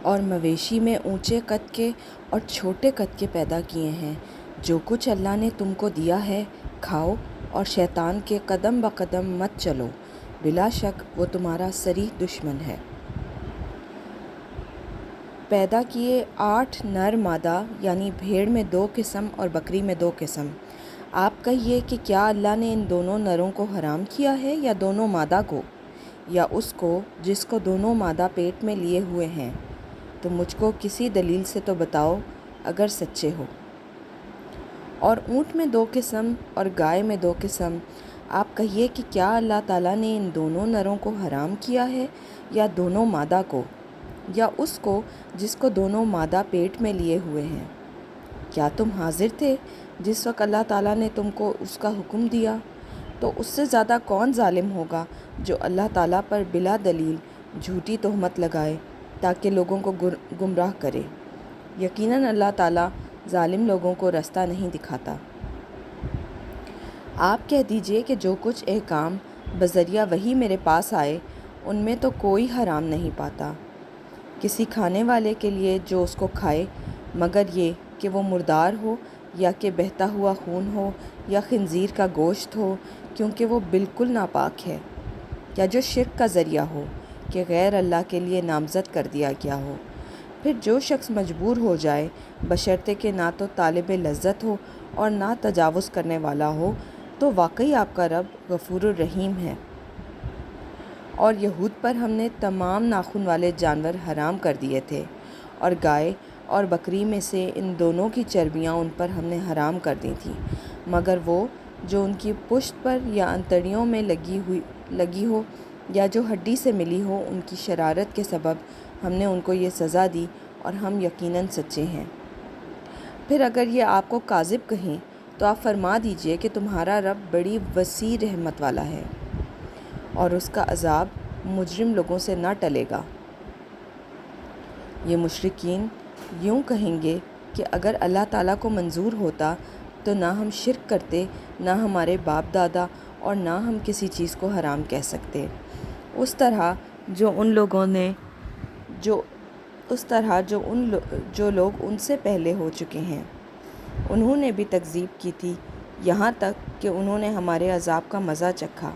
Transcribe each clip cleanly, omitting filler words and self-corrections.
اور مویشی میں اونچے قد کے اور چھوٹے قد کے پیدا کیے ہیں۔ جو کچھ اللہ نے تم کو دیا ہے کھاؤ، اور شیطان کے قدم بقدم مت چلو، بلا شک وہ تمہارا صریح دشمن ہے۔ پیدا کیے 8 نر مادہ، یعنی بھیڑ میں 2 قسم اور بکری میں 2 قسم۔ آپ کہیے کہ کیا اللہ نے ان دونوں نروں کو حرام کیا ہے یا دونوں مادہ کو، یا اس کو جس کو دونوں مادہ پیٹ میں لیے ہوئے ہیں؟ تو مجھ کو کسی دلیل سے تو بتاؤ اگر سچے ہو۔ اور اونٹ میں 2 قسم اور گائے میں 2 قسم۔ آپ کہیے کہ کیا اللہ تعالیٰ نے ان دونوں نروں کو حرام کیا ہے یا دونوں مادہ کو، یا اس کو جس کو دونوں مادہ پیٹ میں لیے ہوئے ہیں؟ کیا تم حاضر تھے جس وقت اللہ تعالیٰ نے تم کو اس کا حکم دیا؟ تو اس سے زیادہ کون ظالم ہوگا جو اللہ تعالیٰ پر بلا دلیل جھوٹی تہمت لگائے تاکہ لوگوں کو گمراہ کرے۔ یقیناً اللہ تعالیٰ ظالم لوگوں کو رستہ نہیں دکھاتا۔ آپ کہہ دیجئے کہ جو کچھ احکام بذریعہ وحی میرے پاس آئے ان میں تو کوئی حرام نہیں پاتا کسی کھانے والے کے لیے جو اس کو کھائے، مگر یہ کہ وہ مردار ہو، یا کہ بہتا ہوا خون ہو، یا خنزیر کا گوشت ہو کیونکہ وہ بالکل ناپاک ہے، یا جو شرک کا ذریعہ ہو کہ غیر اللہ کے لیے نامزد کر دیا گیا ہو۔ پھر جو شخص مجبور ہو جائے بشرطے کہ نہ تو طالب لذت ہو اور نہ تجاوز کرنے والا ہو، تو واقعی آپ کا رب غفور الرحیم ہے۔ اور یہود پر ہم نے تمام ناخن والے جانور حرام کر دیے تھے، اور گائے اور بکری میں سے ان دونوں کی چربیاں ان پر ہم نے حرام کر دی تھیں، مگر وہ جو ان کی پشت پر یا انتڑیوں میں لگی ہو یا جو ہڈی سے ملی ہو، ان کی شرارت کے سبب ہم نے ان کو یہ سزا دی، اور ہم یقیناً سچے ہیں۔ پھر اگر یہ آپ کو کاذب کہیں تو آپ فرما دیجئے کہ تمہارا رب بڑی وسیع رحمت والا ہے، اور اس کا عذاب مجرم لوگوں سے نہ ٹلے گا۔ یہ مشرکین یوں کہیں گے کہ اگر اللہ تعالیٰ کو منظور ہوتا تو نہ ہم شرک کرتے، نہ ہمارے باپ دادا، اور نہ ہم کسی چیز کو حرام کہہ سکتے، اس طرح جو لوگ ان سے پہلے ہو چکے ہیں۔ انہوں نے بھی تکذیب کی تھی، یہاں تک کہ انہوں نے ہمارے عذاب کا مزہ چکھا۔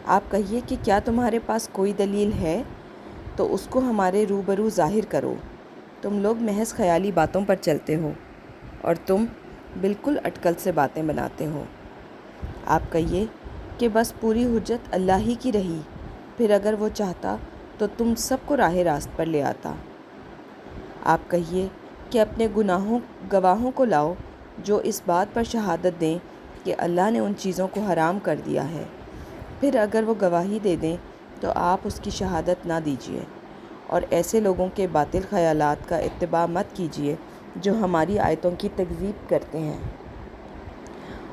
آپ کہیے کہ کیا تمہارے پاس کوئی دلیل ہے؟ تو اس کو ہمارے روبرو ظاہر کرو۔ تم لوگ محض خیالی باتوں پر چلتے ہو، اور تم بالکل اٹکل سے باتیں بناتے ہو۔ آپ کہیے کہ بس پوری حجت اللہ ہی کی رہی، پھر اگر وہ چاہتا تو تم سب کو راہ راست پر لے آتا۔ آپ کہیے کہ اپنے گواہوں کو لاؤ جو اس بات پر شہادت دیں کہ اللہ نے ان چیزوں کو حرام کر دیا ہے، پھر اگر وہ گواہی دے دیں تو آپ اس کی شہادت نہ دیجیے، اور ایسے لوگوں کے باطل خیالات کا اتباع مت کیجیے جو ہماری آیتوں کی تکذیب کرتے ہیں،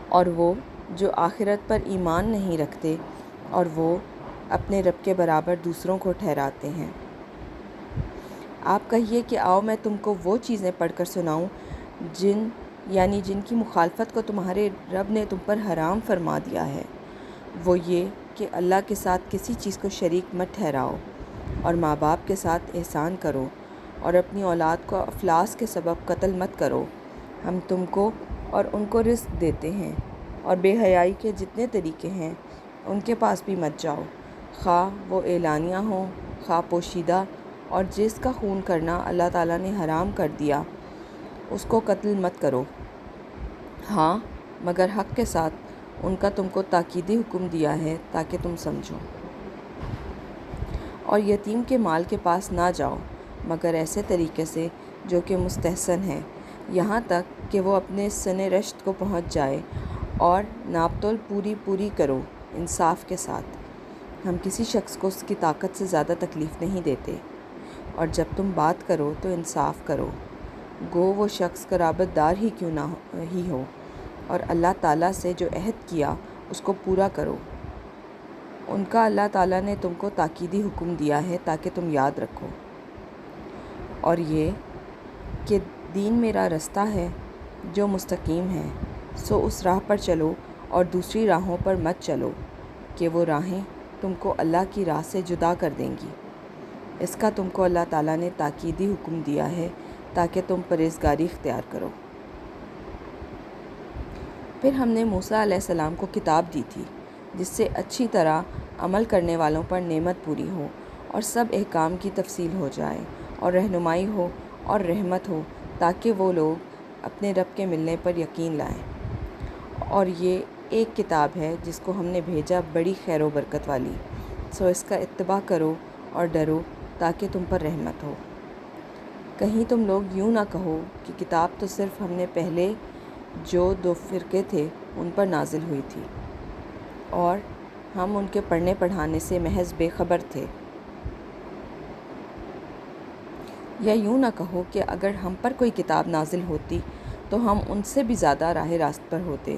اور وہ جو آخرت پر ایمان نہیں رکھتے، اور وہ اپنے رب کے برابر دوسروں کو ٹھہراتے ہیں۔ آپ کہیے کہ آؤ میں تم کو وہ چیزیں پڑھ کر سناؤں جن کی مخالفت کو تمہارے رب نے تم پر حرام فرما دیا ہے۔ وہ یہ کہ اللہ کے ساتھ کسی چیز کو شریک مت ٹھہراؤ، اور ماں باپ کے ساتھ احسان کرو، اور اپنی اولاد کو افلاس کے سبب قتل مت کرو۔ ہم تم کو اور ان کو رزق دیتے ہیں، اور بے حیائی کے جتنے طریقے ہیں ان کے پاس بھی مت جاؤ، خواہ وہ اعلانیہ ہوں خواہ پوشیدہ، اور جس کا خون کرنا اللہ تعالیٰ نے حرام کر دیا اس کو قتل مت کرو، ہاں مگر حق کے ساتھ۔ ان کا تم کو تاکیدی حکم دیا ہے تاکہ تم سمجھو۔ اور یتیم کے مال کے پاس نہ جاؤ مگر ایسے طریقے سے جو کہ مستحسن ہے، یہاں تک کہ وہ اپنے سن رشد کو پہنچ جائے، اور ناپ تول پوری کرو انصاف کے ساتھ۔ ہم کسی شخص کو اس کی طاقت سے زیادہ تکلیف نہیں دیتے، اور جب تم بات کرو تو انصاف کرو، گو وہ شخص قرابت دار ہی کیوں نہ ہو، اور اللہ تعالیٰ سے جو عہد کیا اس کو پورا کرو۔ ان کا اللہ تعالیٰ نے تم کو تاکیدی حکم دیا ہے تاکہ تم یاد رکھو، اور یہ کہ دین میرا رستہ ہے جو مستقیم ہے، سو اس راہ پر چلو اور دوسری راہوں پر مت چلو کہ وہ راہیں تم کو اللہ کی راہ سے جدا کر دیں گی۔ اس کا تم کو اللہ تعالیٰ نے تاکیدی حکم دیا ہے تاکہ تم پرہیزگاری اختیار کرو۔ پھر ہم نے موسیٰ علیہ السلام کو کتاب دی تھی جس سے اچھی طرح عمل کرنے والوں پر نعمت پوری ہو اور سب احکام کی تفصیل ہو جائے اور رہنمائی ہو اور رحمت ہو تاکہ وہ لوگ اپنے رب کے ملنے پر یقین لائیں۔ اور یہ ایک کتاب ہے جس کو ہم نے بھیجا بڑی خیر و برکت والی، سو اس کا اتباع کرو اور ڈرو تاکہ تم پر رحمت ہو۔ کہیں تم لوگ یوں نہ کہو کہ کتاب تو صرف ہم نے پہلے جو 2 فرقے تھے ان پر نازل ہوئی تھی اور ہم ان کے پڑھنے پڑھانے سے محض بے خبر تھے، یا یوں نہ کہو کہ اگر ہم پر کوئی کتاب نازل ہوتی تو ہم ان سے بھی زیادہ راہ راست پر ہوتے۔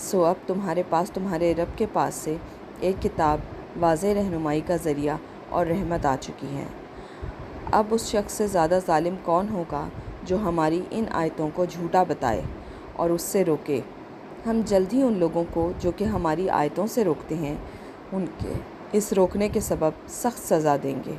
سو اب تمہارے پاس تمہارے رب کے پاس سے ایک کتاب واضح رہنمائی کا ذریعہ اور رحمت آ چکی ہے۔ اب اس شخص سے زیادہ ظالم کون ہوگا جو ہماری ان آیتوں کو جھوٹا بتائے اور اس سے روکے۔ ہم جلد ہی ان لوگوں کو جو کہ ہماری آیتوں سے روکتے ہیں ان کے اس روکنے کے سبب سخت سزا دیں گے۔